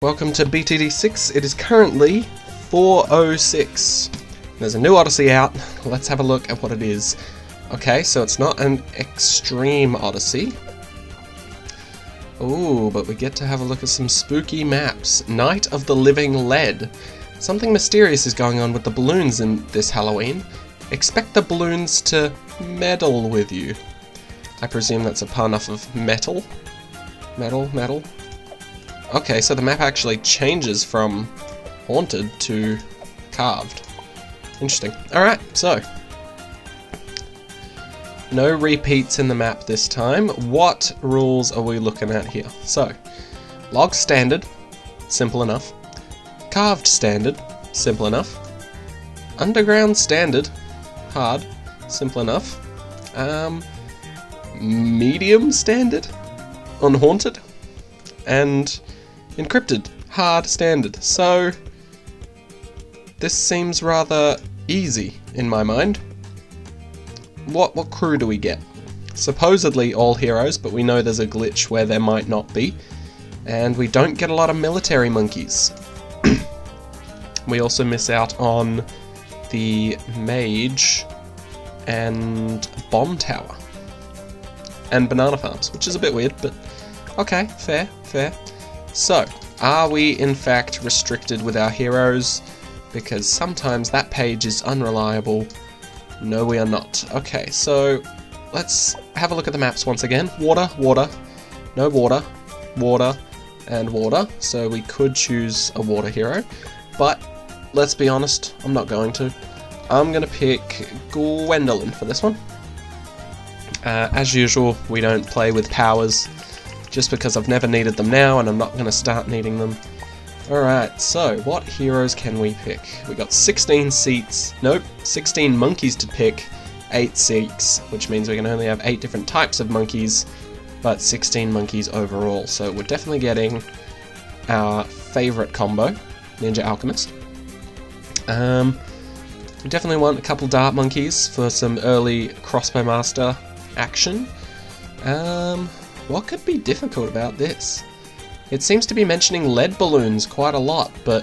Welcome to BTD6. It is currently 4:06. There's a new Odyssey out. Let's have a look at what it is. Okay, so it's not an extreme Odyssey. Ooh, but we get to have a look at some spooky maps. Night of the Living Lead. Something mysterious is going on with the balloons in this Halloween. Expect the balloons to meddle with you. I presume that's a pun off of metal. Metal. Okay, so the map actually changes from haunted to carved. Interesting. Alright, so no repeats in the map this time. What rules are we looking at here? So, log standard, simple enough. Carved standard, simple enough. Underground standard, hard, simple enough. Medium standard, unhaunted. And encrypted, hard standard. So this seems rather easy in my mind. What crew do we get? Supposedly all heroes, but we know there's a glitch where there might not be. And we don't get a lot of military monkeys. We also miss out on the mage and bomb tower. And banana farms, which is a bit weird, but okay, fair. So, are we in fact restricted with our heroes? Because sometimes that page is unreliable. No, we are not. Okay, so let's have a look at the maps once again. Water, no water, and water. So we could choose a water hero, but let's be honest, I'm not going to. I'm going to pick Gwendolyn for this one. As usual, we don't play with powers, just because I've never needed them now, and I'm not going to start needing them. Alright, so what heroes can we pick? We got 16 monkeys to pick, 8 seeks, which means we can only have 8 different types of monkeys, but 16 monkeys overall. So we're definitely getting our favourite combo, Ninja Alchemist. We definitely want a couple dart monkeys for some early crossbow master action. What could be difficult about this? It seems to be mentioning lead balloons quite a lot, but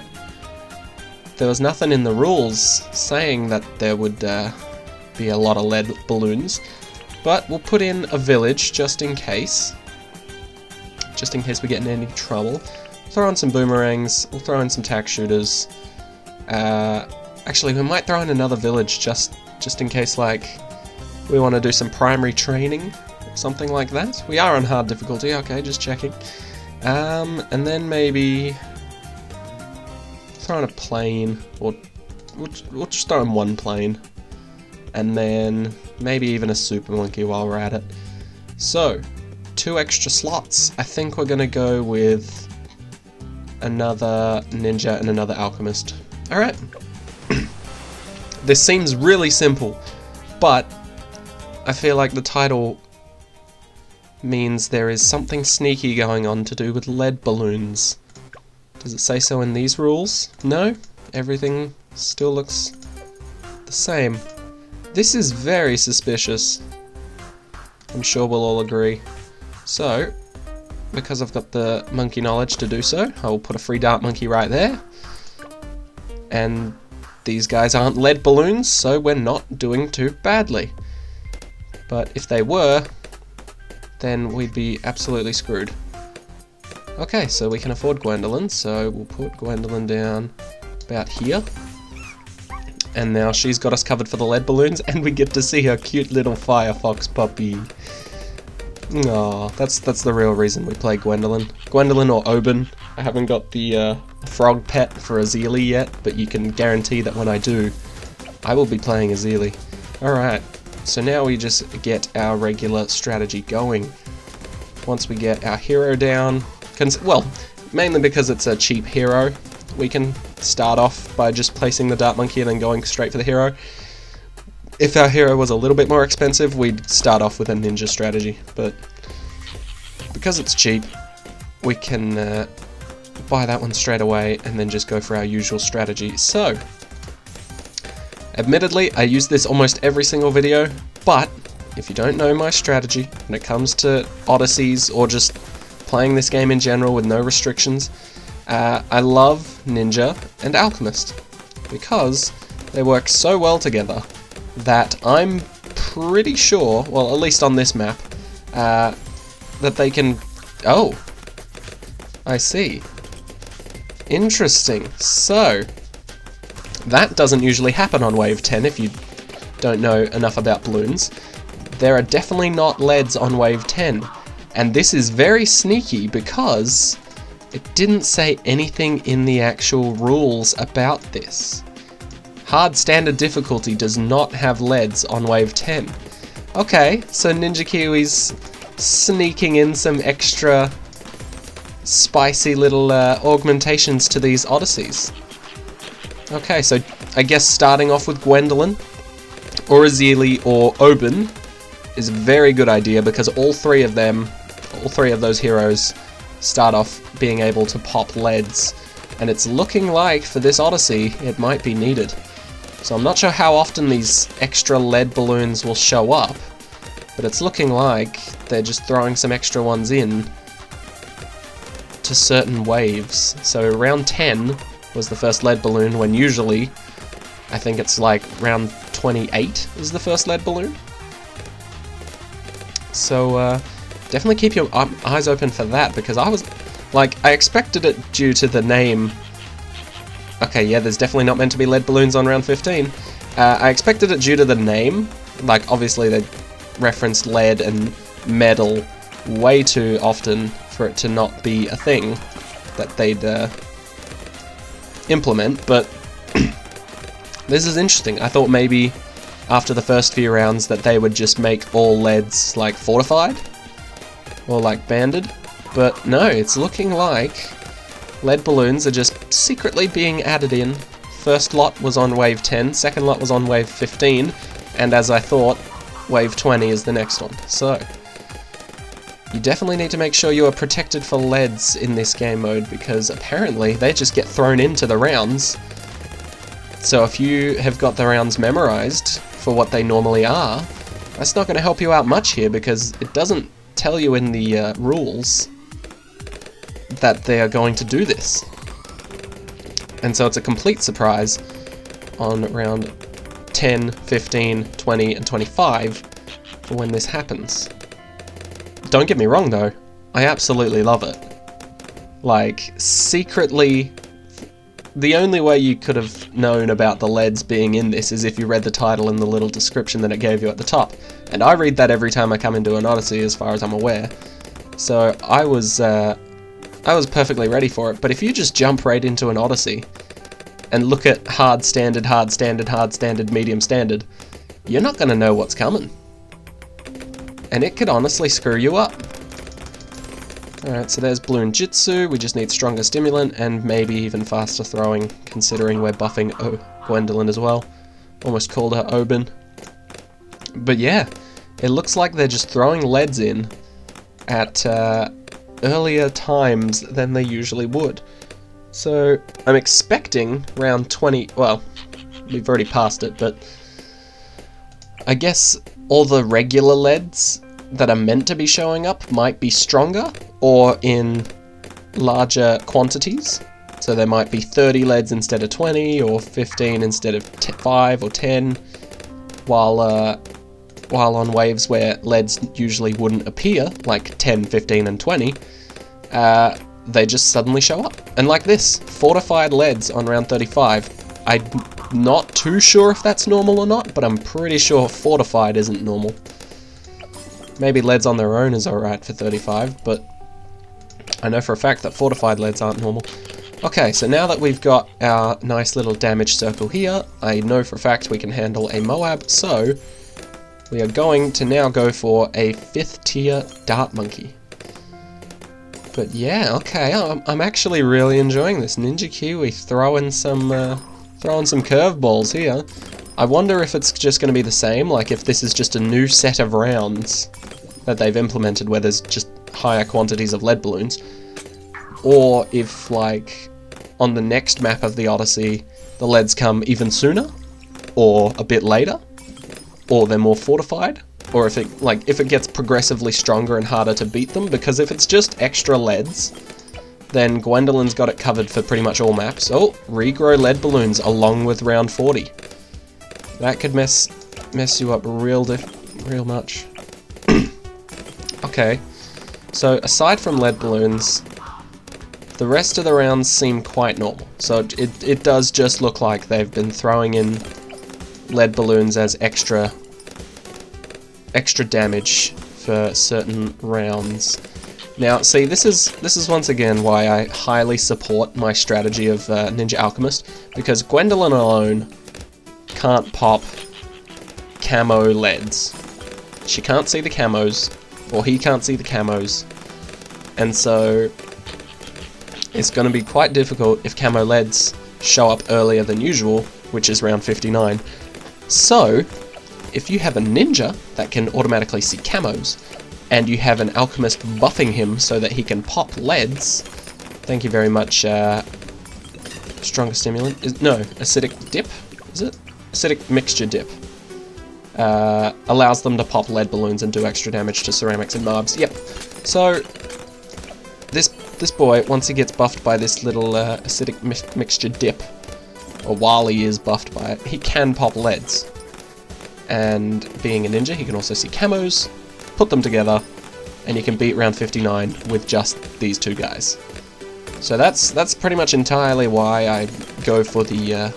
there was nothing in the rules saying that there would be a lot of lead balloons. But we'll put in a village just in case we get in any trouble. Throw in some boomerangs, we'll throw in some tack shooters. Actually, we might throw in another village just in case, like, we want to do some primary training. Something like that. We are on hard difficulty, okay, just checking. And then maybe throw in a plane, or we'll just throw in one plane. And then maybe even a super monkey while we're at it. So, 2 extra slots. I think we're gonna go with another ninja and another alchemist. Alright. This seems really simple, but I feel like the title means there is something sneaky going on to do with lead balloons. Does it say so in these rules? No? Everything still looks the same. This is very suspicious. I'm sure we'll all agree. So, because I've got the monkey knowledge to do so, I will put a free dart monkey right there. And these guys aren't lead balloons, so we're not doing too badly. But if they were, then we'd be absolutely screwed. Okay, so we can afford Gwendolyn, so we'll put Gwendolyn down about here. And now she's got us covered for the lead balloons, and we get to see her cute little Firefox puppy. Aww, that's the real reason we play Gwendolyn. Gwendolyn or Oben. I haven't got the frog pet for Azili yet, but you can guarantee that when I do, I will be playing Azili. Alright. So now we just get our regular strategy going. Once we get our hero down, well, mainly because it's a cheap hero, we can start off by just placing the dart monkey and then going straight for the hero. If our hero was a little bit more expensive, we'd start off with a ninja strategy, but because it's cheap, we can buy that one straight away and then just go for our usual strategy. So, admittedly, I use this almost every single video, but if you don't know my strategy when it comes to Odysseys or just playing this game in general with no restrictions, I love Ninja and Alchemist because they work so well together that I'm pretty sure, well, at least on this map, that they can... Oh, I see. Interesting. So, that doesn't usually happen on Wave 10 if you don't know enough about balloons. There are definitely not leads on Wave 10, and this is very sneaky because it didn't say anything in the actual rules about this. Hard standard difficulty does not have leads on Wave 10. Okay, so Ninja Kiwi's sneaking in some extra spicy little augmentations to these Odysseys. Okay, so I guess starting off with Gwendolyn, or Azili, or Oben is a very good idea because all three of those heroes start off being able to pop leads, and it's looking like for this Odyssey it might be needed. So I'm not sure how often these extra lead balloons will show up, but it's looking like they're just throwing some extra ones in to certain waves. So round 10 was the first lead balloon, when usually I think it's like round 28 is the first lead balloon. So definitely keep your eyes open for that, because I expected it due to the name. Okay, yeah, there's definitely not meant to be lead balloons on round 15. I expected it due to the name. Like, obviously they referenced lead and metal way too often for it to not be a thing that they'd implement, but this is interesting. I thought maybe after the first few rounds that they would just make all leads like fortified or like banded, but no, it's looking like lead balloons are just secretly being added in. First lot was on Wave 10, second lot was on Wave 15, and as I thought, Wave 20 is the next one. So you definitely need to make sure you are protected for leads in this game mode, because apparently they just get thrown into the rounds. So if you have got the rounds memorized for what they normally are, that's not going to help you out much here, because it doesn't tell you in the rules that they are going to do this. And so it's a complete surprise on round 10, 15, 20, and 25 for when this happens. Don't get me wrong though, I absolutely love it. Like, secretly, the only way you could have known about the leads being in this is if you read the title and the little description that it gave you at the top. And I read that every time I come into an Odyssey, as far as I'm aware. So I was perfectly ready for it. But if you just jump right into an Odyssey and look at hard standard, hard standard, hard standard, medium standard, you're not going to know what's coming. And it could honestly screw you up. Alright, so there's Balloon Jitsu. We just need stronger stimulant and maybe even faster throwing, considering we're buffing Gwendolyn as well. Almost called her Oben. But yeah, it looks like they're just throwing leads in at earlier times than they usually would. So I'm expecting round 20, well, we've already passed it, but I guess all the regular leads that are meant to be showing up might be stronger or in larger quantities. So there might be 30 leads instead of 20, or 15 instead of 5 or 10, while on waves where leads usually wouldn't appear, like 10, 15 and 20, they just suddenly show up. And like this, fortified leads on round 35. I'm not too sure if that's normal or not, but I'm pretty sure fortified isn't normal. Maybe leads on their own is alright for 35, but I know for a fact that fortified leads aren't normal. Okay, so now that we've got our nice little damage circle here, I know for a fact we can handle a Moab, so we are going to now go for a 5th tier Dart Monkey. But yeah, okay, I'm actually really enjoying this. Ninja Kiwi throwing some curveballs here. I wonder if it's just going to be the same, like if this is just a new set of rounds that they've implemented where there's just higher quantities of lead balloons, or if, like, on the next map of the Odyssey, the leads come even sooner, or a bit later, or they're more fortified, or if it gets progressively stronger and harder to beat them, because if it's just extra leads, then Gwendolyn's got it covered for pretty much all maps. Oh, regrow lead balloons along with round 40. That could mess you up real much. Okay, so aside from lead balloons, the rest of the rounds seem quite normal. So it does just look like they've been throwing in lead balloons as extra damage for certain rounds. Now, see, this is once again why I highly support my strategy of Ninja Alchemist, because Gwendolyn alone can't pop camo leads. She can't see the camos, or he can't see the camos, and so it's going to be quite difficult if camo leads show up earlier than usual, which is round 59. So, if you have a ninja that can automatically see camos, and you have an alchemist buffing him so that he can pop leads, thank you very much, stronger stimulant, no, acidic dip, is it? Acidic mixture dip. Allows them to pop lead balloons and do extra damage to ceramics and marbs. Yep. So, this boy, once he gets buffed by this little acidic mixture dip, or while he is buffed by it, he can pop leads. And being a ninja, he can also see camos, put them together, and you can beat round 59 with just these two guys. So that's pretty much entirely why I go for the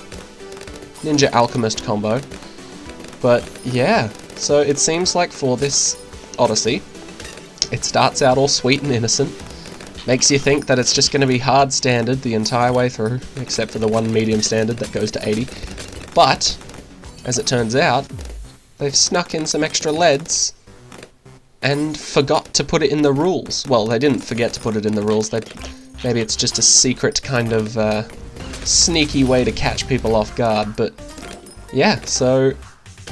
Ninja Alchemist combo. But yeah, so it seems like for this Odyssey, it starts out all sweet and innocent, makes you think that it's just going to be hard standard the entire way through, except for the one medium standard that goes to 80. But, as it turns out, they've snuck in some extra leads and forgot to put it in the rules. Well, they didn't forget to put it in the rules. Maybe it's just a secret kind of sneaky way to catch people off guard. But yeah, so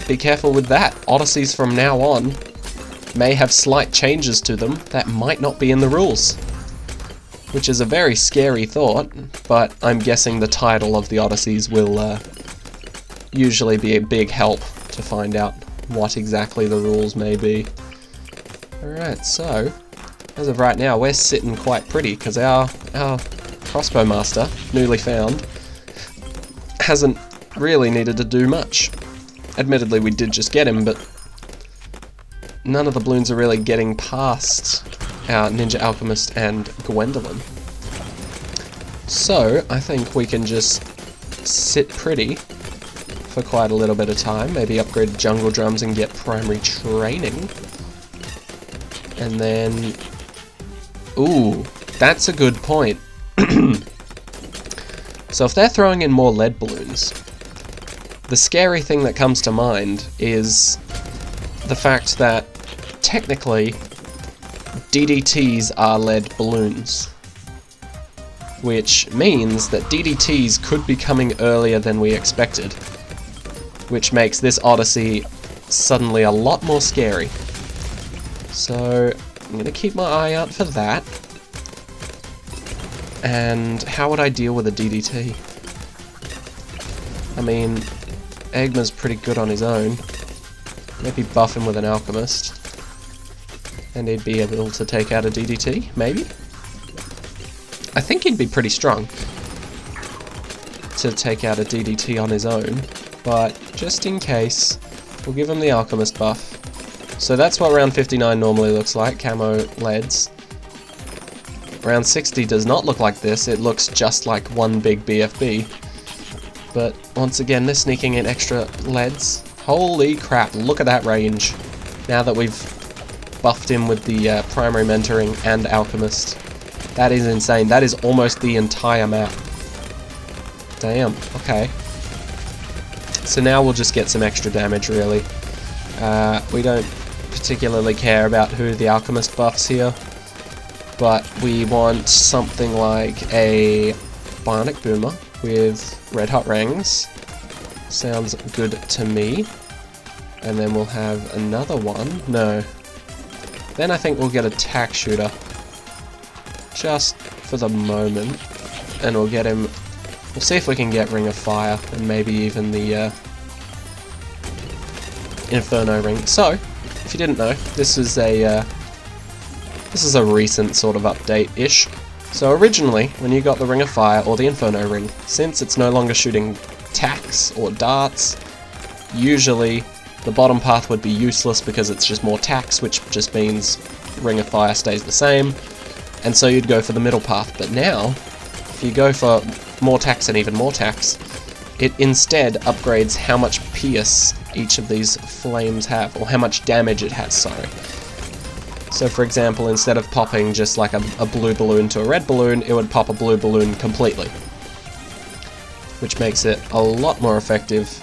be careful with that. Odysseys from now on may have slight changes to them that might not be in the rules, which is a very scary thought, but I'm guessing the title of the Odysseys will usually be a big help to find out what exactly the rules may be. Alright, so, as of right now, we're sitting quite pretty, because our crossbow master, newly found, hasn't really needed to do much. Admittedly, we did just get him, but none of the balloons are really getting past our Ninja Alchemist and Gwendolyn. So, I think we can just sit pretty for quite a little bit of time, maybe upgrade the jungle drums and get primary training. And then, ooh, that's a good point. So if they're throwing in more lead balloons, the scary thing that comes to mind is the fact that technically DDTs are lead balloons, which means that DDTs could be coming earlier than we expected, which makes this Odyssey suddenly a lot more scary. So, I'm going to keep my eye out for that. And how would I deal with a DDT? I mean, Egma's pretty good on his own. Maybe buff him with an Alchemist. And he'd be able to take out a DDT, maybe? I think he'd be pretty strong to take out a DDT on his own. But, just in case, we'll give him the Alchemist buff. So that's what round 59 normally looks like, camo leads. Round 60 does not look like this, it looks just like one big BFB. But once again, they're sneaking in extra leads. Holy crap, look at that range. Now that we've buffed him with the primary mentoring and Alchemist. That is insane, that is almost the entire map. Damn, okay. So now we'll just get some extra damage, really. We don't particularly care about who the Alchemist buffs here, but we want something like a Bionic Boomer with Red Hot Rings. Sounds good to me. And then we'll have another one. No. Then I think we'll get a Tack Shooter. Just for the moment. And we'll get him... We'll see if we can get Ring of Fire, and maybe even the Inferno Ring. So, if you didn't know, this is a recent sort of update-ish. So originally, when you got the Ring of Fire or the Inferno Ring, since it's no longer shooting tacks or darts, usually the bottom path would be useless because it's just more tacks, which just means Ring of Fire stays the same, and so you'd go for the middle path. But now, if you go for more tacks and even more tacks, it instead upgrades how much pierce each of these flames have, or how much damage it has, sorry. So for example, instead of popping just like a blue balloon to a red balloon, it would pop a blue balloon completely, which makes it a lot more effective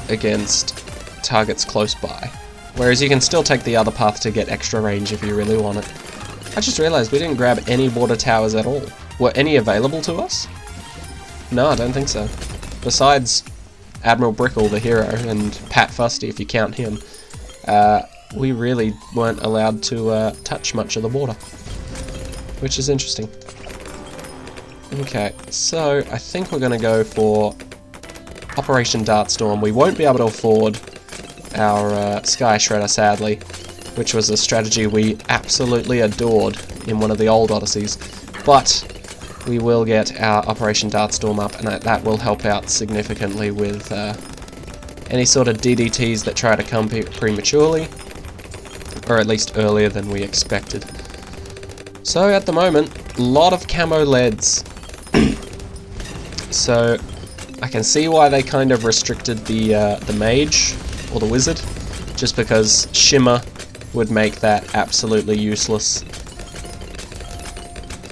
against targets close by. Whereas you can still take the other path to get extra range if you really want it. I just realised we didn't grab any water towers at all. Were any available to us? No, I don't think so. Besides Admiral Brickle, the hero, and Pat Fusty, if you count him, we really weren't allowed to touch much of the water, which is interesting. Okay, so I think we're going to go for Operation Dartstorm. We won't be able to afford our Sky Shredder, sadly, which was a strategy we absolutely adored in one of the old Odysseys, but we will get our Operation Dartstorm up, and that will help out significantly with any sort of DDTs that try to come prematurely, or at least earlier than we expected. So at the moment, a lot of camo leads. So I can see why they kind of restricted the mage or the wizard, just because shimmer would make that absolutely useless.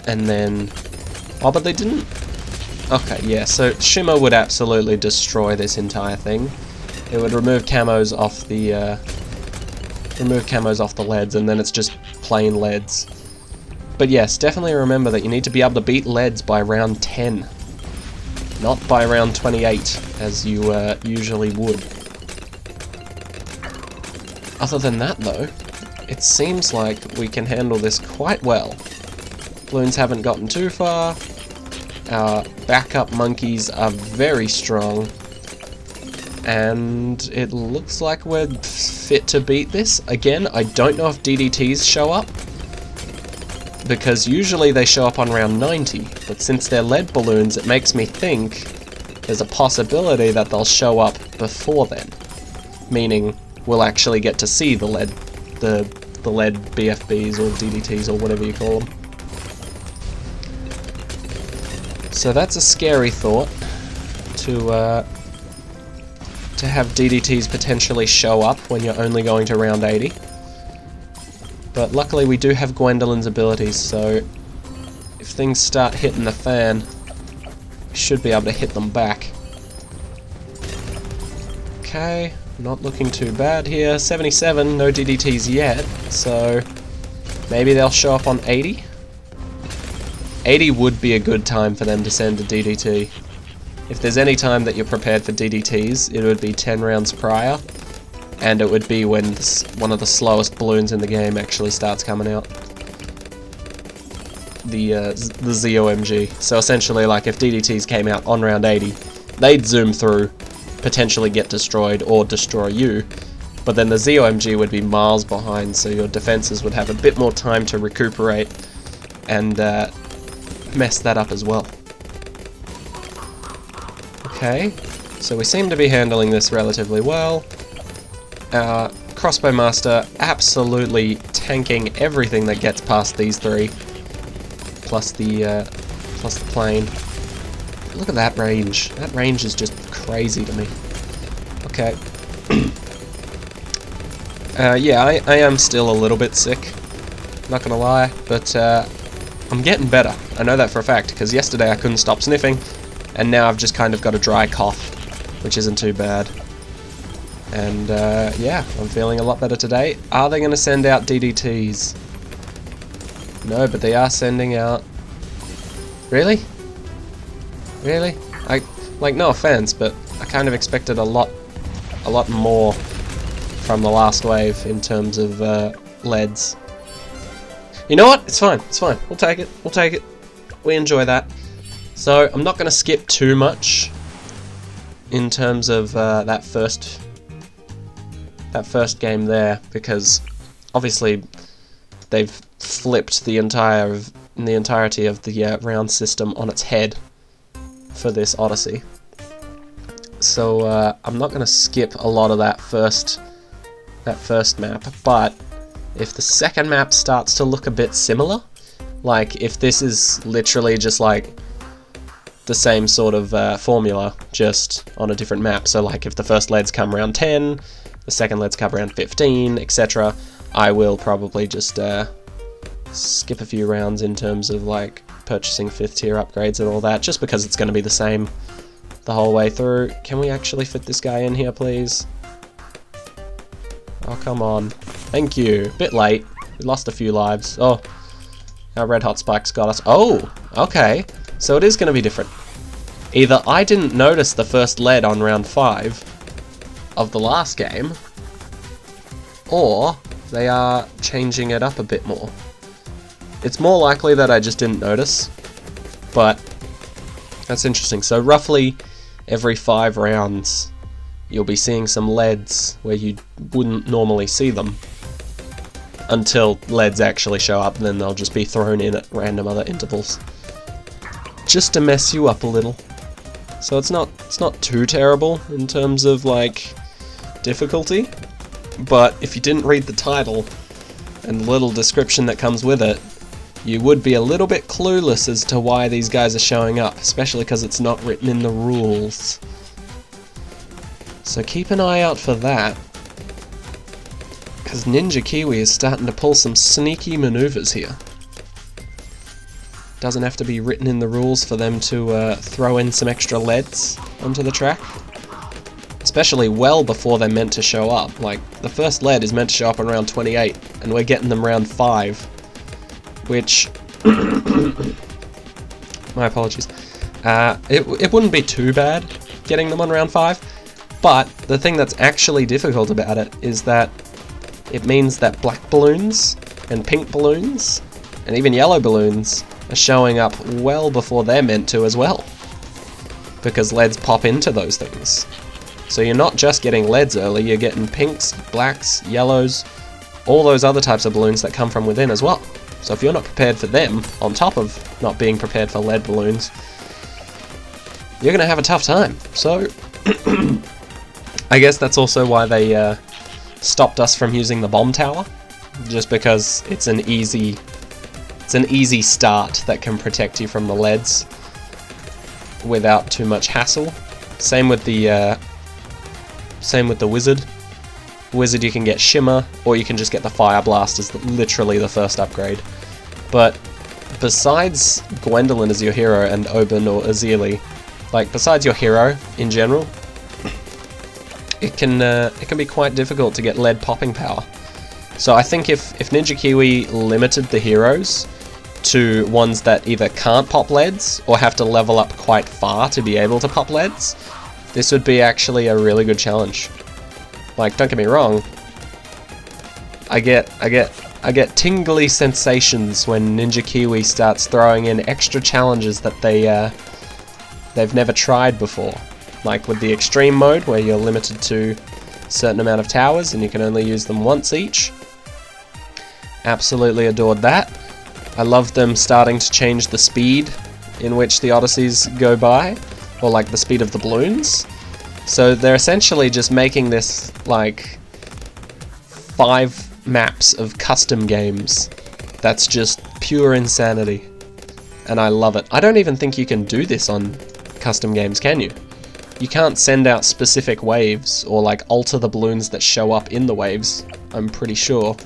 And then, oh, but they didn't. Okay, yeah. So shimmer would absolutely destroy this entire thing. It would remove camos off the leads, and then it's just plain leads. But yes, definitely remember that you need to be able to beat leads by round 10, not by round 28, as you usually would. Other than that, though, it seems like we can handle this quite well. Balloons haven't gotten too far. Our backup monkeys are very strong. And it looks like we're fit to beat this. Again, I don't know if DDTs show up, because usually they show up on round 90, but since they're lead balloons, it makes me think there's a possibility that they'll show up before then. Meaning, we'll actually get to see the lead BFBs or DDTs or whatever you call them. So that's a scary thought, to have DDTs potentially show up when you're only going to round 80. But luckily we do have Gwendolyn's abilities, so if things start hitting the fan, we should be able to hit them back. Okay, not looking too bad here. 77, no DDTs yet, so maybe they'll show up on 80? 80 would be a good time for them to send a DDT. If there's any time that you're prepared for DDTs, it would be 10 rounds prior, and it would be when one of the slowest balloons in the game actually starts coming out. The ZOMG. So essentially, like, if DDTs came out on round 80, they'd zoom through, potentially get destroyed, or destroy you, but then the ZOMG would be miles behind, so your defenses would have a bit more time to recuperate and mess that up as well. Okay, so we seem to be handling this relatively well. Our Crossbow Master absolutely tanking everything that gets past these three, plus the plane. Look at that range. That range is just crazy to me. Okay. Yeah, I am still a little bit sick, not gonna lie, but I'm getting better. I know that for a fact, because yesterday I couldn't stop sniffing, and now I've just kind of got a dry cough, which isn't too bad. And yeah, I'm feeling a lot better today. Are they going to send out DDTs? No, but they are sending out... Really? Really? Like, no offense, but I kind of expected a lot more from the last wave in terms of leads. You know what? It's fine. It's fine. We'll take it. We'll take it. We enjoy that. So I'm not going to skip too much in terms of that first game there, because obviously they've flipped the entire in the entirety of the round system on its head for this Odyssey. So I'm not going to skip a lot of that first map, but if the second map starts to look a bit similar, like if this is literally just like the same sort of formula, just on a different map, so like if the first leads come round 10, the second leads come round 15, etc., I will probably just skip a few rounds in terms of like purchasing 5th tier upgrades and all that, just because it's going to be the same the whole way through. Can we actually fit this guy in here, please? Oh, come on. Thank you. Bit late. We lost a few lives. Oh, our red hot spikes got us. Oh, okay. So it is going to be different. Either I didn't notice the first lead on round 5 of the last game, or they are changing it up a bit more. It's more likely that I just didn't notice, but that's interesting. So roughly every 5 rounds, you'll be seeing some leads where you wouldn't normally see them until leads actually show up, and then they'll just be thrown in at random other intervals, just to mess you up a little. So it's not too terrible in terms of like difficulty, but if you didn't read the title and the little description that comes with it, you would be a little bit clueless as to why these guys are showing up, especially because it's not written in the rules. So keep an eye out for that, because Ninja Kiwi is starting to pull some sneaky maneuvers here. Doesn't have to be written in the rules for them to throw in some extra leads onto the track, especially well before they're meant to show up. Like, the first lead is meant to show up in round 28, and we're getting them round 5, which, my apologies, it wouldn't be too bad getting them on round 5, but the thing that's actually difficult about it is that it means that black balloons and pink balloons and even yellow balloons are showing up well before they're meant to as well, because leads pop into those things. So you're not just getting leads early, you're getting pinks, blacks, yellows, all those other types of balloons that come from within as well. So if you're not prepared for them, on top of not being prepared for lead balloons, you're going to have a tough time. So I guess that's also why they stopped us from using the bomb tower, just because it's an easy start that can protect you from the leads without too much hassle. Same with the wizard. Wizard, you can get shimmer, or you can just get the fire blast as literally the first upgrade. But besides Gwendolyn as your hero and Oban or Azili, like besides your hero in general, it can be quite difficult to get lead popping power. So I think if Ninja Kiwi limited the heroes to ones that either can't pop leads or have to level up quite far to be able to pop leads, this would be actually a really good challenge. Like, don't get me wrong, I get tingly sensations when Ninja Kiwi starts throwing in extra challenges that they've never tried before. Like with the extreme mode, where you're limited to a certain amount of towers and you can only use them once each. Absolutely adored that. I love them starting to change the speed in which the Odysseys go by, or like the speed of the balloons. So they're essentially just making this like 5 maps of custom games. That's just pure insanity. And I love it. I don't even think you can do this on custom games, can you? You can't send out specific waves or like alter the balloons that show up in the waves, I'm pretty sure.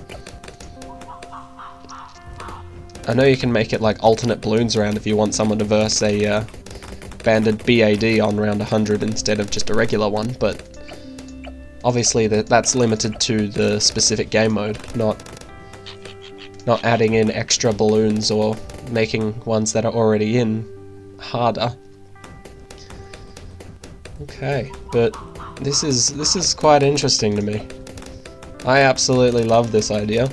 I know you can make it like alternate balloons around if you want someone to verse a banded BAD on round 100 instead of just a regular one, but obviously that's limited to the specific game mode, not adding in extra balloons or making ones that are already in harder. Okay, but this is quite interesting to me. I absolutely love this idea.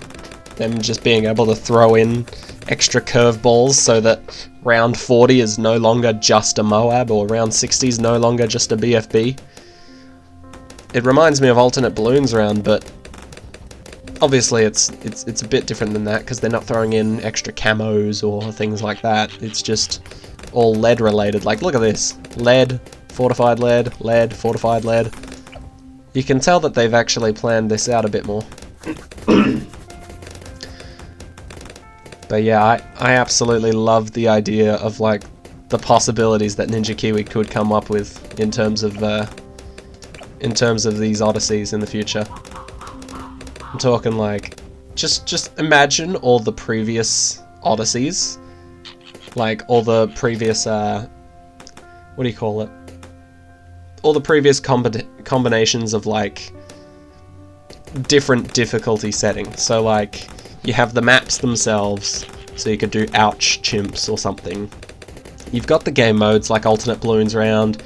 Them just being able to throw in extra curveballs so that round 40 is no longer just a Moab, or round 60 is no longer just a BFB. It reminds me of alternate balloons round, but obviously it's a bit different than that because they're not throwing in extra camos or things like that. It's just all lead related. Like, look at this. Lead, fortified lead, lead, fortified lead. You can tell that they've actually planned this out a bit more. But yeah, I absolutely love the idea of, like, the possibilities that Ninja Kiwi could come up with in terms of these Odysseys in the future. I'm talking like, just imagine all the previous Odysseys, like all the previous what do you call it? All the previous combinations of like different difficulty settings. So like you have the maps themselves, so you could do ouch chimps or something. You've got the game modes like alternate balloons round,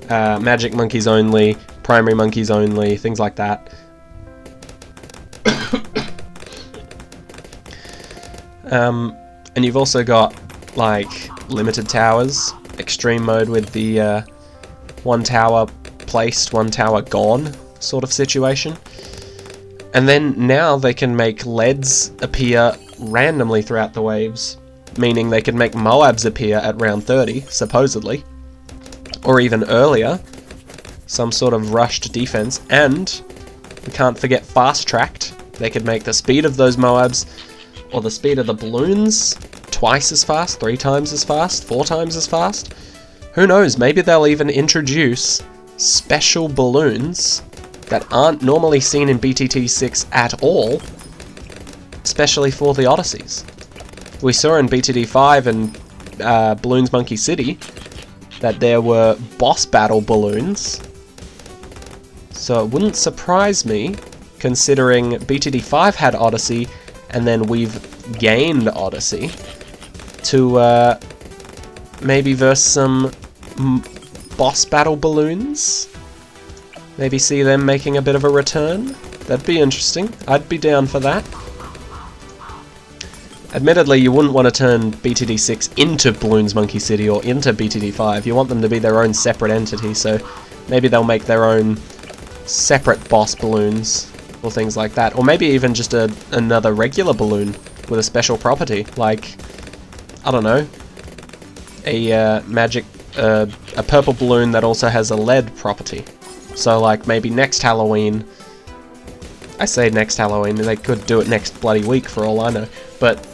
magic monkeys only, primary monkeys only, things like that. And you've also got like limited towers, extreme mode with the one tower placed, one tower gone sort of situation. And then now they can make leads appear randomly throughout the waves, meaning they can make Moabs appear at round 30, supposedly, or even earlier, some sort of rushed defense. And we can't forget fast-tracked. They could make the speed of those Moabs, or the speed of the balloons, twice as fast, 3 times as fast, 4 times as fast. Who knows, maybe they'll even introduce special balloons that aren't normally seen in BTD6 at all, especially for the Odysseys. We saw in BTD5 and Balloons Monkey City that there were boss battle balloons, so it wouldn't surprise me, considering BTD5 had Odyssey and then we've gained Odyssey, to maybe verse some boss battle balloons. Maybe see them making a bit of a return. That'd be interesting. I'd be down for that. Admittedly, you wouldn't want to turn BTD6 into Balloons Monkey City or into BTD5. You want them to be their own separate entity, so maybe they'll make their own separate boss balloons or things like that. Or maybe even just another regular balloon with a special property, like, I don't know, a purple balloon that also has a lead property. So like maybe next Halloween, I say next Halloween, they could do it next bloody week for all I know, but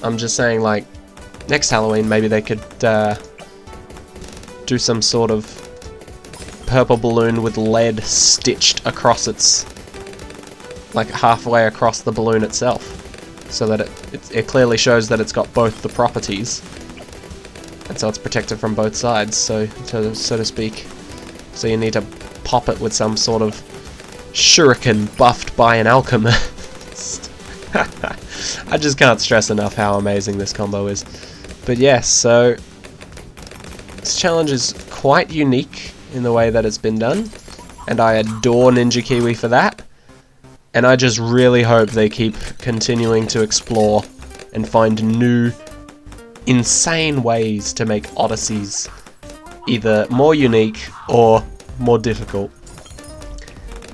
I'm just saying like next Halloween maybe they could do some sort of purple balloon with lead stitched across its, like halfway across the balloon itself, so that it clearly shows that it's got both the properties, and so it's protected from both sides, so to speak. So you need to pop it with some sort of shuriken buffed by an alchemist. I just can't stress enough how amazing this combo is. But yes, so this challenge is quite unique in the way that it's been done, and I adore Ninja Kiwi for that. And I just really hope they keep continuing to explore and find new, insane ways to make Odysseys either more unique or more difficult.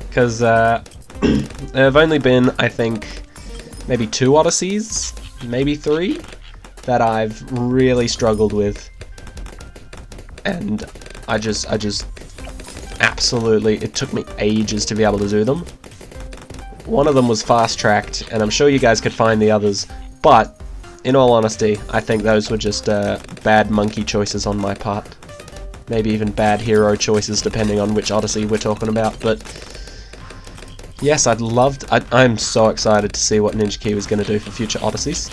Because there have only been, I think, maybe 2 Odysseys, maybe 3, that I've really struggled with. And I just absolutely, it took me ages to be able to do them. One of them was fast-tracked, and I'm sure you guys could find the others, but in all honesty, I think those were just bad monkey choices on my part. Maybe even bad hero choices, depending on which Odyssey we're talking about, but yes, I'm so excited to see what Ninja Kiwi is going to do for future Odysseys.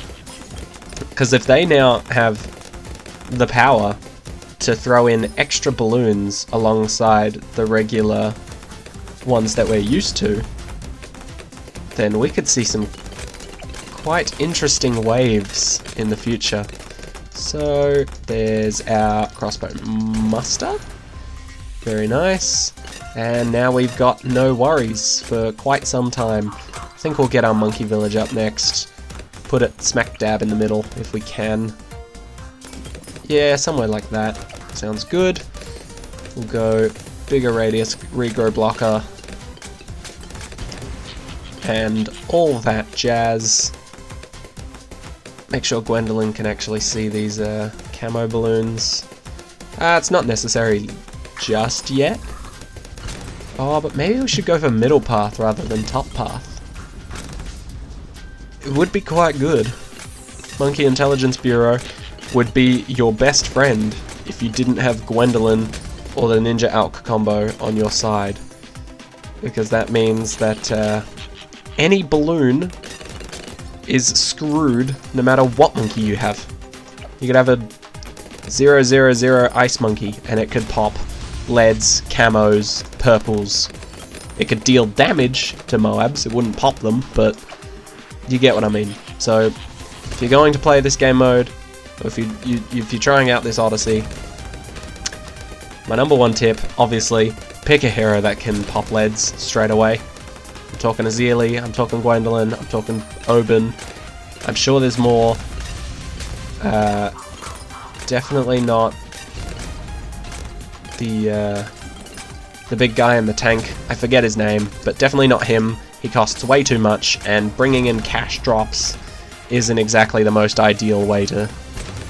Because if they now have the power to throw in extra balloons alongside the regular ones that we're used to, then we could see some quite interesting waves in the future. So there's our crossbow muster. Very nice. And now we've got no worries for quite some time. I think we'll get our monkey village up next. Put it smack dab in the middle if we can. Yeah, somewhere like that. Sounds good. We'll go bigger radius regrow blocker. and all that jazz. Make sure Gwendolyn can actually see these camo balloons. It's not necessary just yet. Oh, but maybe we should go for middle path rather than top path. It would be quite good. Monkey Intelligence Bureau would be your best friend if you didn't have Gwendolyn or the Ninja Alk combo on your side. Because that means that any balloon is screwed no matter what monkey you have. You could have a 000 ice monkey and it could pop leads, camos, purples. It could deal damage to Moabs, it wouldn't pop them, but you get what I mean. So if you're going to play this game mode, or if you're trying out this Odyssey, my number one tip, obviously, pick a hero that can pop leads straight away. I'm talking Azili, I'm talking Gwendolyn, I'm talking Oben. I'm sure there's more. Definitely not the big guy in the tank. I forget his name, but definitely not him. He costs way too much, and bringing in cash drops isn't exactly the most ideal way to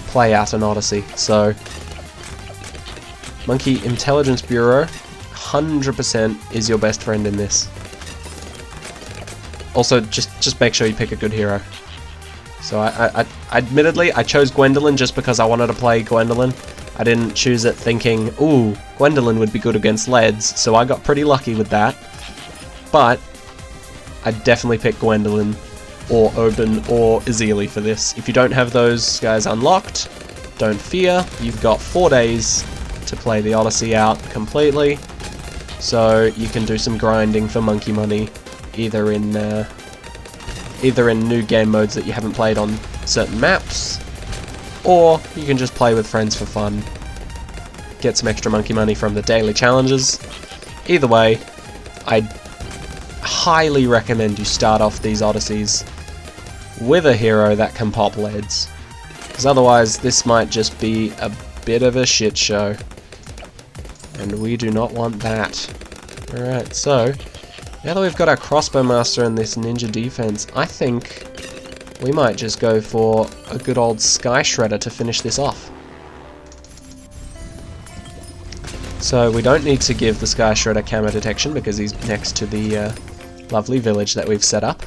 play out an Odyssey. So, Monkey Intelligence Bureau, 100% is your best friend in this. Also, just make sure you pick a good hero. So admittedly, I chose Gwendolyn just because I wanted to play Gwendolyn. I didn't choose it thinking, ooh, Gwendolyn would be good against leads, so I got pretty lucky with that. But I'd definitely pick Gwendolyn or Oben or Azili for this. If you don't have those guys unlocked, don't fear. You've got 4 days to play the Odyssey out completely, so you can do some grinding for monkey money, either in new game modes that you haven't played on certain maps, or you can just play with friends for fun, get some extra monkey money from the daily challenges. Either way, I highly recommend you start off these Odysseys with a hero that can pop leads, because otherwise this might just be a bit of a shit show, and we do not want that. Alright, so now that we've got our crossbow master and this ninja defense, I think we might just go for a good old Sky Shredder to finish this off. So we don't need to give the Sky Shredder camo detection because he's next to the lovely village that we've set up.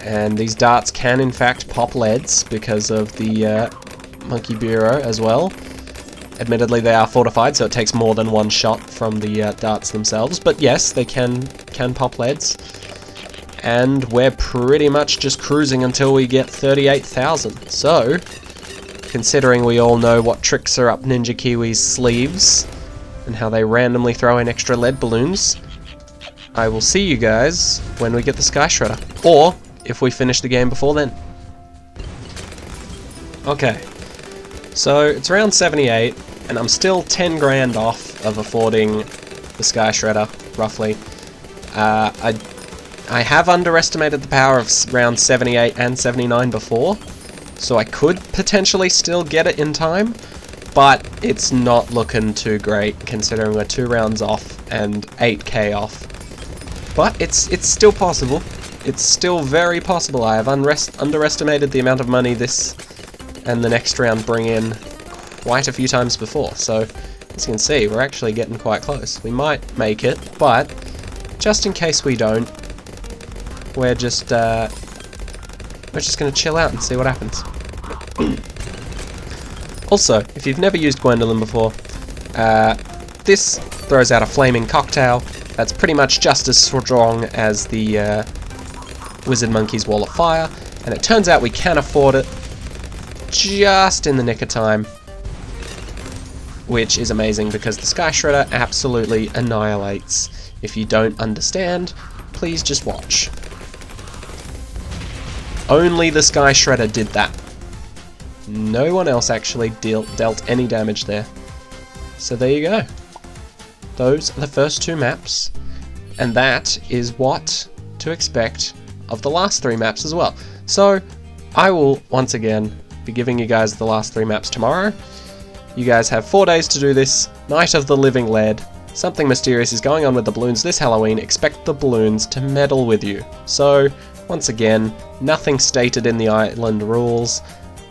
And these darts can in fact pop leads because of the Monkey Bureau as well. Admittedly, they are fortified, so it takes more than one shot from the darts themselves. But yes, they can pop leads. And we're pretty much just cruising until we get 38,000. So, considering we all know what tricks are up Ninja Kiwi's sleeves, and how they randomly throw in extra lead balloons, I will see you guys when we get the Sky Shredder. Or, if we finish the game before then. Okay. So, it's round 78, and I'm still 10 grand off of affording the Sky Shredder, roughly. I have underestimated the power of round 78 and 79 before, so I could potentially still get it in time, but it's not looking too great considering we're 2 rounds off and 8k off. But it's still possible. It's still very possible. I have underestimated the amount of money this and the next round bring in quite a few times before, so as you can see, we're actually getting quite close. We might make it, but just in case we don't, we're just gonna chill out and see what happens. Also, if you've never used Gwendolyn before, this throws out a flaming cocktail that's pretty much just as strong as the Wizard Monkey's Wall of Fire, and it turns out we can afford it just in the nick of time, which is amazing because the Sky Shredder absolutely annihilates. If you don't understand, please just watch. Only the Sky Shredder did that. No one else actually dealt any damage there. So there you go. Those are the first 2 maps, and that is what to expect of the last 3 maps as well. So I will once again be giving you guys the last 3 maps tomorrow. You guys have 4 days to do this. Night of the Living Lead, Something mysterious is going on with the balloons this Halloween. Expect the balloons to meddle with you. So, once again, nothing stated in the island rules,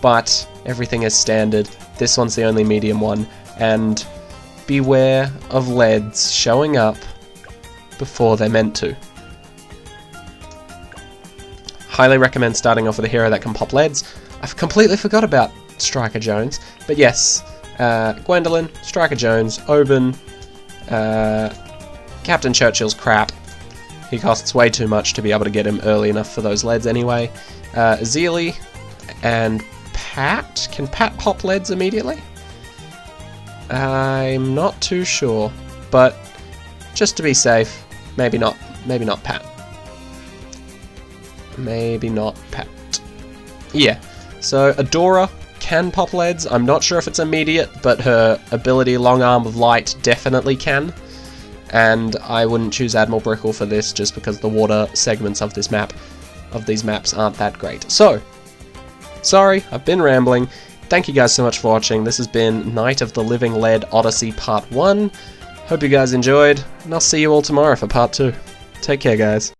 but everything is standard. This one's the only medium one, and beware of leads showing up before they're meant to. Highly recommend starting off with a hero that can pop leads. I've completely forgot about Striker Jones, but yes, Gwendolyn, Striker Jones, Oban, Captain Churchill's crap. He costs way too much to be able to get him early enough for those leads anyway. Zeely and Pat. Can Pat pop leads immediately? I'm not too sure, but just to be safe, maybe not Pat. Maybe not Pat. Yeah, so Adora can pop leads. I'm not sure if it's immediate, but her ability Long Arm of Light definitely can. And I wouldn't choose Admiral Brickle for this just because the water segments of this map, of these maps, aren't that great. So, sorry, I've been rambling. Thank you guys so much for watching. This has been Night of the Living Lead Odyssey Part 1. Hope you guys enjoyed, and I'll see you all tomorrow for Part 2. Take care, guys.